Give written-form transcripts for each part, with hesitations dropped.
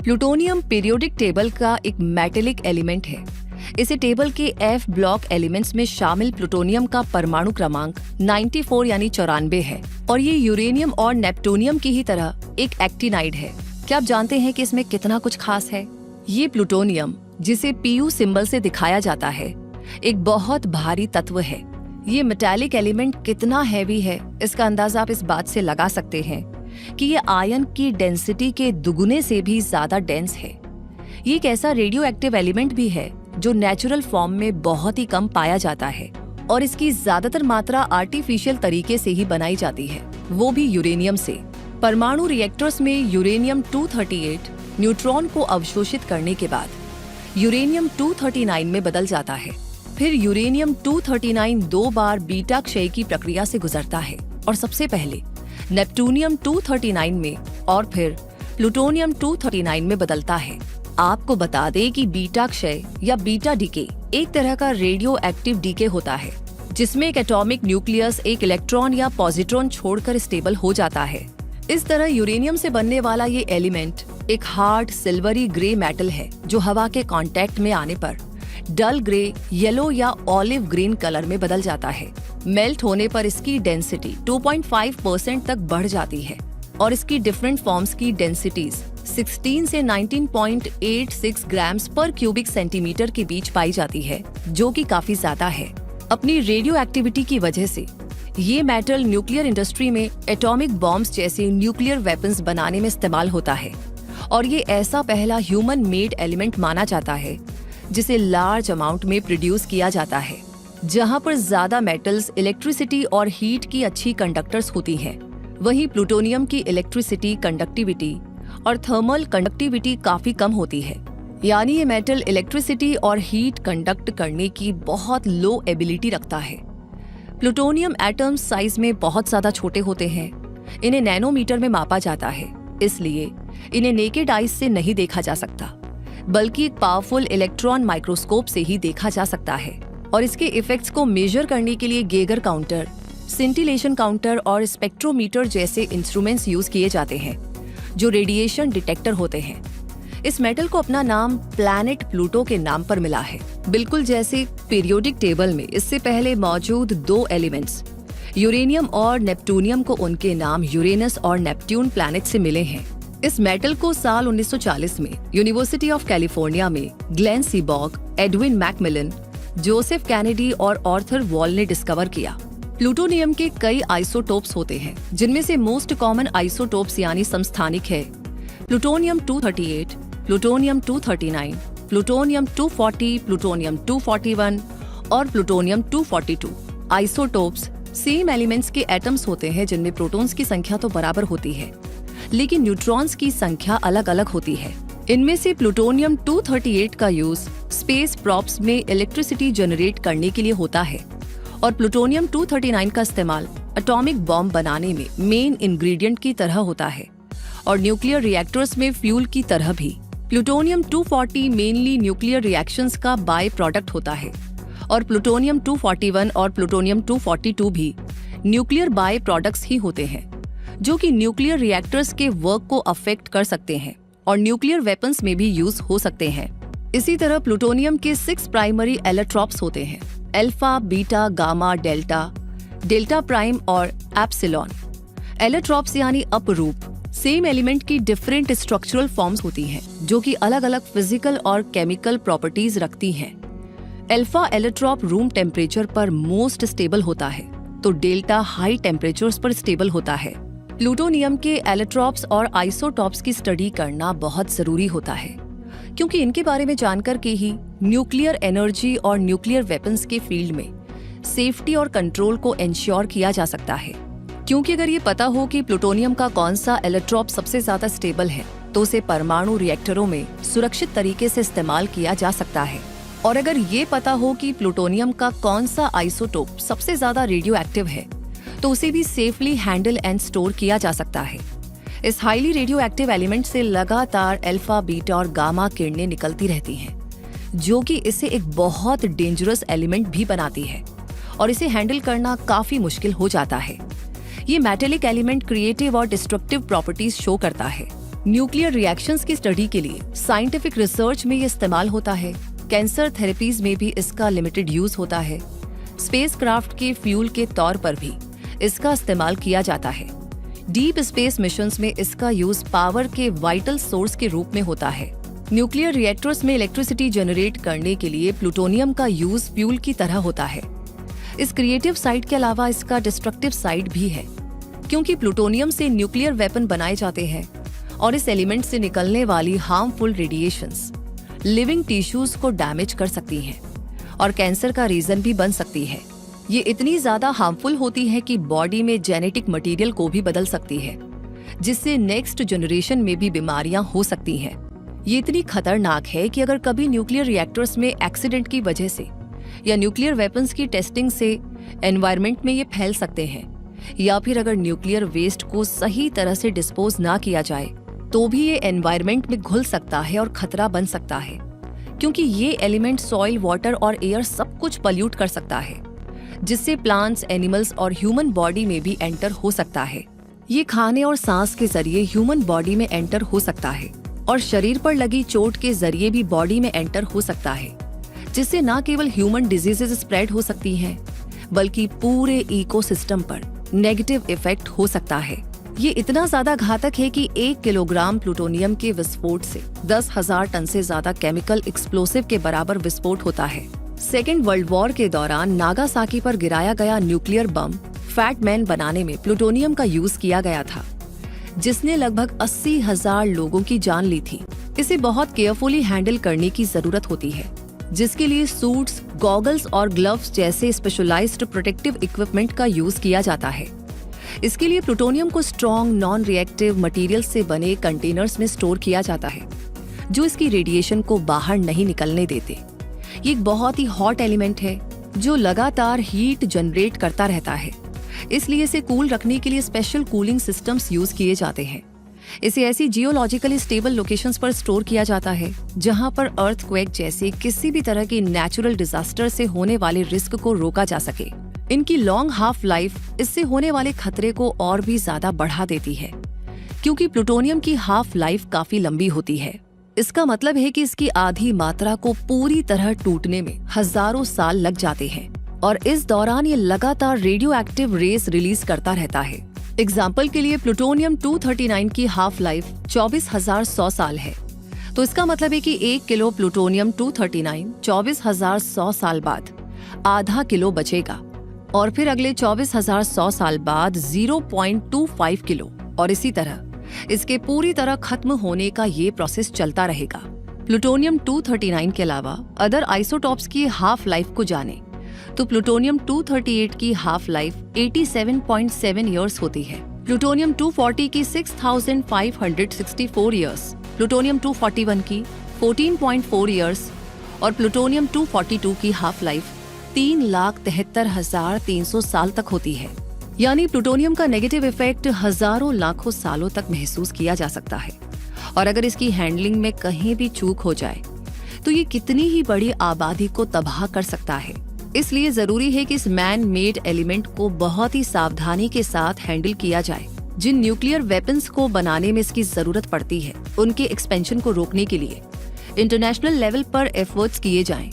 Plutonium periodic table का एक metallic element है। इसे टेबल के F ब्लॉक एलिमेंट्स में शामिल प्लूटोनियम का परमाणु क्रमांक 94 यानी 94 है और ये यूरेनियम और नेप्टूनियम की ही तरह एक एक्टिनाइड है। क्या आप जानते हैं कि इसमें कितना कुछ खास है? ये प्लूटोनियम, जिसे Pu सिंबल से दिखाया जाता है, एक बहुत भारी तत्व है। ये मेटालिक एलिमेंट कितना हैवी है, इसका अंदाजा आप इस बात से लगा सकते हैं कि ये आयन की डेंसिटी के दुगुने से भी ज्यादा डेंस है। ये एक ऐसा रेडियो एक्टिव एलिमेंट भी है जो नेचुरल फॉर्म में बहुत ही कम पाया जाता है और इसकी ज्यादातर मात्रा आर्टिफिशियल तरीके से ही बनाई जाती है, वो भी यूरेनियम से। परमाणु रिएक्टर्स में यूरेनियम 238 न्यूट्रॉन को अवशोषित करने के बाद यूरेनियम 239 में बदल जाता है। फिर यूरेनियम 239 दो बार बीटा क्षय की प्रक्रिया से गुजरता है और सबसे पहले नेप्टूनियम 239 में और फिर प्लूटोनियम 239 में बदलता है। आपको बता दें कि बीटा क्षय या बीटा डीके एक तरह का रेडियो एक्टिव डीके होता है जिसमें एक एटॉमिक न्यूक्लियस एक इलेक्ट्रॉन या पॉजिट्रॉन छोड़कर स्टेबल हो जाता है। इस तरह यूरेनियम से बनने वाला ये एलिमेंट एक हार्ड सिल्वरी ग्रे मेटल है जो हवा के कांटेक्ट में आने पर डल ग्रे, येलो या ऑलिव ग्रीन कलर में बदल जाता है। मेल्ट होने पर इसकी डेंसिटी 2.5% तक बढ़ जाती है और इसकी डिफरेंट फॉर्म्स की डेंसिटीज 16 से 19.86 ग्राम्स पर क्यूबिक सेंटीमीटर के बीच पाई जाती है, जो कि काफी ज्यादा है। अपनी रेडियो एक्टिविटी की वजह से ये मेटल न्यूक्लियर इंडस्ट्री में एटॉमिक बॉम्ब्स जैसे न्यूक्लियर वेपन्स बनाने में इस्तेमाल होता है और ये ऐसा पहला ह्यूमन मेड एलिमेंट माना जाता है जिसे लार्ज अमाउंट में प्रोड्यूस किया जाता है। जहां पर ज्यादा मेटल्स इलेक्ट्रिसिटी और हीट की अच्छी कंडक्टर्स होती हैं, वहीं प्लूटोनियम की इलेक्ट्रिसिटी कंडक्टिविटी और थर्मल कंडक्टिविटी काफी कम होती है। यानी ये मेटल इलेक्ट्रिसिटी और हीट कंडक्ट करने की बहुत लो एबिलिटी रखता है। प्लूटोनियम एटम्स साइज में बहुत ज्यादा छोटे होते हैं। इन्हें नैनोमीटर में मापा जाता है, इसलिए इन्हें नेकेड आइज से नहीं देखा जा सकता, बल्कि एक पावरफुल इलेक्ट्रॉन माइक्रोस्कोप से ही देखा जा सकता है। और इसके इफेक्ट्स को मेजर करने के लिए गेगर काउंटर, सिंटिलेशन काउंटर और स्पेक्ट्रोमीटर जैसे इंस्ट्रूमेंट्स यूज किए जाते हैं जो रेडिएशन डिटेक्टर होते हैं। इस मेटल को अपना नाम प्लैनेट प्लूटो के नाम पर मिला है, बिल्कुल जैसे पीरियोडिक टेबल में इससे पहले मौजूद दो एलिमेंट्स यूरेनियम और नेप्टूनियम को उनके नाम यूरेनस और नेपट्यून प्लैनेट से मिले हैं। इस मेटल को साल 1940 में यूनिवर्सिटी ऑफ कैलिफोर्निया में Glenn Seaborg, Edwin McMillan, Joseph Kennedy और आर्थर वॉल ने डिस्कवर किया। प्लूटोनियम के कई आइसोटोप्स होते हैं, जिनमें से मोस्ट कॉमन आइसोटोप्स यानी समस्थानिक है प्लूटोनियम 238, प्लूटोनियम 239, प्लूटोनियम 240, प्लूटोनियम 241 और प्लूटोनियम 242। आइसोटोप्स सेम एलिमेंट्स के एटम्स होते हैं जिनमें प्रोटॉन्स की संख्या तो बराबर होती है, लेकिन न्यूट्रॉन्स की संख्या अलग अलग होती है। इनमें से प्लूटोनियम 238 का यूज स्पेस प्रॉप्स में इलेक्ट्रिसिटी जनरेट करने के लिए होता है और प्लूटोनियम 239 का इस्तेमाल एटॉमिक बॉम्ब बनाने में मेन इंग्रेडिएंट की तरह होता है और न्यूक्लियर रिएक्टर्स में फ्यूल की तरह भी। प्लूटोनियम 240 मेनली न्यूक्लियर रिएक्शंस का बाय प्रोडक्ट होता है और प्लूटोनियम 241 और प्लूटोनियम 242 भी न्यूक्लियर बाय प्रोडक्ट्स ही होते हैं जो कि न्यूक्लियर रिएक्टर्स के वर्क को अफेक्ट कर सकते हैं और न्यूक्लियर वेपन्स में भी यूज हो सकते हैं। इसी तरह प्लूटोनियम के 6 प्राइमरी एलेट्रॉप्स होते हैं, alpha, beta, gamma, delta, delta prime और एप्सिलॉन। एलेट्रॉप्स यानी अपरूप सेम एलिमेंट की डिफरेंट स्ट्रक्चरल फॉर्म्स होती हैं जो कि अलग अलग फिजिकल और केमिकल प्रॉपर्टीज रखती हैं। अल्फा एलेट्रॉप रूम टेम्परेचर पर मोस्ट स्टेबल होता है तो डेल्टा हाई टेम्परेचर्स पर स्टेबल होता है। प्लूटोनियम के एलेट्रॉप्स और आइसोटॉप्स की स्टडी करना बहुत जरूरी होता है क्योंकि इनके बारे में जानकर के ही न्यूक्लियर एनर्जी और न्यूक्लियर वेपन्स के फील्ड में सेफ्टी और कंट्रोल को इंश्योर किया जा सकता है। क्योंकि अगर ये पता हो कि प्लूटोनियम का कौन सा एलेट्रॉप सबसे ज्यादा स्टेबल है तो उसे परमाणु रिएक्टरों में सुरक्षित तरीके से इस्तेमाल किया जा सकता है। और अगर ये पता हो कि प्लूटोनियम का कौन सा आइसोटोप सबसे ज्यादा रेडियो एक्टिव है तो उसे भी सेफली हैंडल एंड स्टोर किया जा सकता है। इस हाईली रेडियो एक्टिव एलिमेंट से लगातार अल्फा, बीटा और गामा किरणें निकलती रहती हैं, जो कि इसे एक बहुत डेंजरस एलिमेंट भी बनाती है और इसे हैंडल करना काफी मुश्किल हो जाता है। ये मेटेलिक एलिमेंट क्रिएटिव और डिस्ट्रक्टिव प्रॉपर्टीज शो करता है न्यूक्लियर रिएक्शंस की स्टडी के लिए साइंटिफिक रिसर्च में ये इस्तेमाल होता है। कैंसर थेरेपीज में भी इसका लिमिटेड यूज होता है। स्पेसक्राफ्ट के फ्यूल के तौर पर भी इसका इस्तेमाल किया जाता है। डीप स्पेस मिशंस में इसका यूज पावर के वाइटल सोर्स के रूप में होता है। न्यूक्लियर रिएक्टर्स में इलेक्ट्रिसिटी जनरेट करने के लिए प्लूटोनियम का यूज फ्यूल की तरह होता है। इस क्रिएटिव साइड के अलावा इसका डिस्ट्रक्टिव साइड भी है, क्योंकि प्लूटोनियम से न्यूक्लियर वेपन बनाए जाते हैं और इस एलिमेंट से निकलने वाली हार्मफुल रेडिएशंस लिविंग टिश्यूज को डैमेज कर सकती हैं और कैंसर का रीजन भी बन सकती है। ये इतनी ज्यादा हार्मफुल होती है कि बॉडी में जेनेटिक मटेरियल को भी बदल सकती है, जिससे नेक्स्ट जनरेशन में भी बीमारियां हो सकती हैं। ये इतनी खतरनाक है कि अगर कभी न्यूक्लियर रिएक्टर्स में एक्सीडेंट की वजह से या न्यूक्लियर वेपन्स की टेस्टिंग से एनवायरनमेंट में ये फैल सकते हैं, या फिर अगर न्यूक्लियर वेस्ट को सही तरह से डिस्पोज ना किया जाए तो भी ये एनवायरनमेंट में घुल सकता है और खतरा बन सकता है, क्योंकि ये एलिमेंट सॉइल, वाटर और एयर सब कुछ पल्यूट कर सकता है, जिससे प्लांट्स, एनिमल्स और ह्यूमन बॉडी में भी एंटर हो सकता है। ये खाने और सांस के जरिए ह्यूमन बॉडी में एंटर हो सकता है और शरीर पर लगी चोट के जरिए भी बॉडी में एंटर हो सकता है, जिससे न केवल ह्यूमन डिजीजेस स्प्रेड हो सकती हैं, बल्कि पूरे इकोसिस्टम पर नेगेटिव इफेक्ट हो सकता है। ये इतना ज्यादा घातक है कि 1 किलोग्राम प्लूटोनियम के विस्फोट से 10,000 टन से ज्यादा केमिकल एक्सप्लोसिव के बराबर विस्फोट होता है। सेकेंड वर्ल्ड वॉर के दौरान नागासाकी पर गिराया गया न्यूक्लियर बम फैट मैन बनाने में प्लूटोनियम का यूज किया गया था, जिसने लगभग 80,000 लोगों की जान ली थी। इसे बहुत केयरफुली हैंडल करने की जरूरत होती है, जिसके लिए सूट्स, गॉगल्स और ग्लव्स जैसे स्पेशलाइज्ड प्रोटेक्टिव इक्विपमेंट का यूज किया जाता है। इसके लिए प्लूटोनियम को स्ट्रॉन्ग नॉन रिएक्टिव मटेरियल से बने कंटेनर्स में स्टोर किया जाता है, जो इसकी रेडिएशन को बाहर नहीं निकलने देते। ये एक बहुत ही हॉट एलिमेंट है जो लगातार हीट जनरेट करता रहता है, इसलिए इसे कूल रखने के लिए स्पेशल कूलिंग सिस्टम्स यूज किए जाते हैं। इसे ऐसी जियोलॉजिकली स्टेबल लोकेशंस पर स्टोर किया जाता है जहां पर अर्थक्वेक जैसे किसी भी तरह की नेचुरल डिजास्टर से होने वाले रिस्क को रोका जा सके। इनकी लॉन्ग हाफ लाइफ इससे होने वाले खतरे को और भी ज्यादा बढ़ा देती है, क्योंकि प्लूटोनियम की हाफ लाइफ काफी लंबी होती है। इसका मतलब है कि इसकी आधी मात्रा को पूरी तरह टूटने में हजारों साल लग जाते हैं और इस दौरान ये लगातार रेडियो एक्टिव रेस रिलीज करता रहता है। एग्जाम्पल के लिए प्लूटोनियम 239 की हाफ लाइफ 24,100 साल है, तो इसका मतलब है कि 1 किलो प्लूटोनियम 239 24,100 साल बाद आधा किलो बचेगा और फिर अगले 24,100 साल बाद 0.25 किलो, और इसी तरह इसके पूरी तरह खत्म होने का ये प्रोसेस चलता रहेगा। प्लूटोनियम 239 के अलावा अदर आइसोटॉप्स की हाफ लाइफ को जाने तो प्लूटोनियम 238 की हाफ लाइफ 87.7 इयर्स होती है, प्लूटोनियम 240 की 6,564 इयर्स, प्लूटोनियम 241 की 14.4 इयर्स और प्लूटोनियम 242 की हाफ लाइफ 3,73,300 साल तक होती है। यानी प्लूटोनियम का नेगेटिव इफेक्ट हजारों लाखों सालों तक महसूस किया जा सकता है, और अगर इसकी हैंडलिंग में कहीं भी चूक हो जाए तो ये कितनी ही बड़ी आबादी को तबाह कर सकता है। इसलिए जरूरी है कि इस मैन मेड एलिमेंट को बहुत ही सावधानी के साथ हैंडल किया जाए। जिन न्यूक्लियर वेपन्स को बनाने में इसकी जरूरत पड़ती है, उनके एक्सपेंशन को रोकने के लिए इंटरनेशनल लेवल पर एफर्ट्स किए जाएं।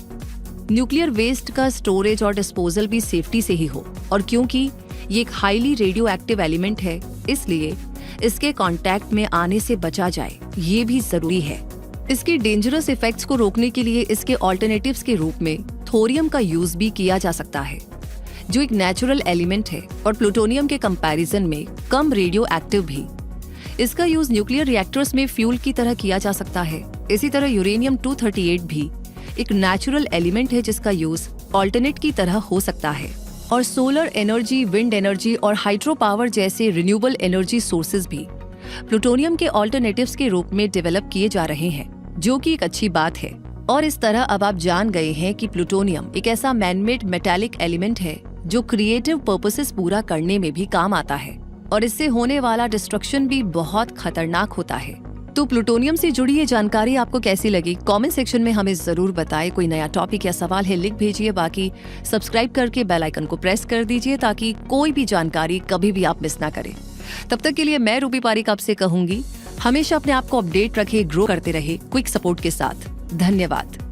न्यूक्लियर वेस्ट का स्टोरेज और डिस्पोजल भी सेफ्टी से ही हो, और क्योंकि ये एक हाईली रेडियो एक्टिव एलिमेंट है, इसलिए इसके कांटेक्ट में आने से बचा जाए, ये भी जरूरी है। इसके डेंजरस इफेक्ट्स को रोकने के लिए इसके ऑल्टरनेटिव्स के रूप में थोरियम का यूज भी किया जा सकता है, जो एक नेचुरल एलिमेंट है और प्लूटोनियम के कंपैरिजन में कम रेडियो एक्टिव भी। इसका यूज न्यूक्लियर रिएक्टर्स में फ्यूल की तरह किया जा सकता है। इसी तरह यूरेनियम 238 भी एक नेचुरल एलिमेंट है जिसका यूज ऑल्टरनेट की तरह हो सकता है। और सोलर एनर्जी, विंड एनर्जी और हाइड्रो पावर जैसे रिन्यूएबल एनर्जी सोर्सेज भी प्लूटोनियम के ऑल्टरनेटिव्स के रूप में डेवलप किए जा रहे हैं, जो कि एक अच्छी बात है। और इस तरह अब आप जान गए हैं कि प्लूटोनियम एक ऐसा मैनमेड मेटालिक एलिमेंट है जो क्रिएटिव पर्पसेस पूरा करने में भी काम आता है, और इससे होने वाला डिस्ट्रक्शन भी बहुत खतरनाक होता है। तो प्लूटोनियम से जुड़ी ये जानकारी आपको कैसी लगी? कमेंट सेक्शन में हमें जरूर बताएं। कोई नया टॉपिक या सवाल है लिख भेजिए, बाकी सब्सक्राइब करके बेल आइकन को प्रेस कर दीजिए ताकि कोई भी जानकारी कभी भी आप मिस ना करें। तब तक के लिए मैं रूबी पारिक आपसे कहूंगी हमेशा अपने आप को अपडेट रखे, ग्रो करते रहे क्विक सपोर्ट के साथ। धन्यवाद।